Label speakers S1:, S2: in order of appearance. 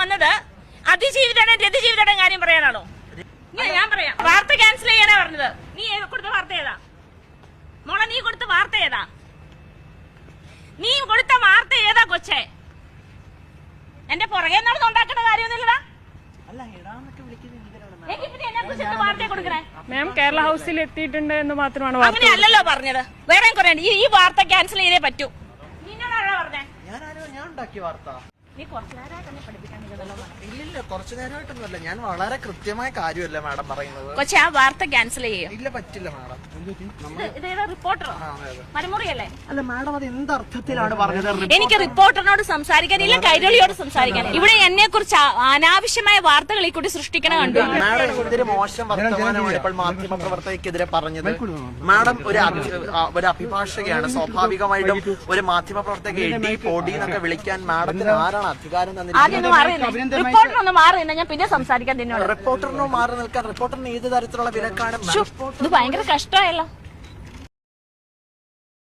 S1: വന്നത് അതിജീവിതയുടെ രതിജീവിതയുടെ കാര്യം പറയാനാണോ? ഞാൻ പറയാം. വാർത്ത ക്യാൻസൽ ചെയ്യാനാ പറഞ്ഞത്. നീ കൊടുത്ത വാർത്ത ഏതാ മോളെ? നീ കൊടുത്ത വാർത്ത ഏതാ? നീ കൊടുത്ത വാർത്ത ഏതാ കൊച്ചേ? എന്റെ പുറകെ നടന്ന് ഉണ്ടാക്കേണ്ട കാര്യമൊന്നുമില്ലടാ.
S2: മാം കേരള ഹൗസിൽ എത്തിയിട്ടുണ്ട് എന്ന് മാത്രമാണ്.
S1: അങ്ങനെയല്ലല്ലോ പറഞ്ഞത്. വേറെ കുറെ ഈ വാർത്ത ക്യാൻസൽ ചെയ്തേ പറ്റൂ. നിന്നോടാണോ പറഞ്ഞേ?
S3: ഞാൻ ഉണ്ടാക്കിയ വാർത്ത
S1: നീ കുറച്ചു നേരമായിട്ട് തന്നെ പഠിപ്പിക്കാൻ
S3: ഇല്ലില്ല, കുറച്ചു നേരമായിട്ടൊന്നുമല്ല. ഞാൻ വളരെ കൃത്യമായ കാര്യമല്ല മാഡം പറയുന്നത്.
S1: കൊച്ചെ ആ വാർത്ത ക്യാൻസൽ ചെയ്യും.
S3: ഇല്ല, പറ്റില്ല മാഡം.
S1: റിപ്പോർട്ടറോ മരമുറിയല്ലേ?
S3: അല്ല മാഡം, അത് എന്തർത്ഥത്തിലാണ് പറഞ്ഞത്?
S1: എനിക്ക് റിപ്പോർട്ടറിനോട് സംസാരിക്കാനില്ല, കൈരളിയോട് സംസാരിക്കാനില്ല. ഇവിടെ എന്നെ കുറിച്ച് അനാവശ്യമായ വാർത്തകൾ ഈ കൂടി സൃഷ്ടിക്കണ കണ്ടു.
S3: മാഡം എന്തൊരു മോശം വർത്തമാനമാണ് ഇപ്പോൾ മാധ്യമ പ്രവർത്തകർക്കെതിരെ പറഞ്ഞത്. മാഡം ഒരു അഭിഭാഷകയാണ്. സ്വാഭാവികമായിട്ടും ഒരു മാധ്യമ പ്രവർത്തക എടി പൊടി എന്നൊക്കെ വിളിക്കാൻ മാഡത്തിന് ആരാണ് അധികാരം തന്നിരിക്കുന്നത്?
S1: റിപ്പോർട്ടറൊന്ന് മാറി നിന്നാ ഞാൻ പിന്നെ സംസാരിക്കാൻ തന്നെയാണ്.
S3: റിപ്പോർട്ടറിനോ മാറി നിൽക്കാൻ റിപ്പോർട്ടറിന് ഏത് തരത്തിലുള്ള വിലക്കാണ്?
S1: ഇത് ഭയങ്കര കഷ്ടമായല്ലോ.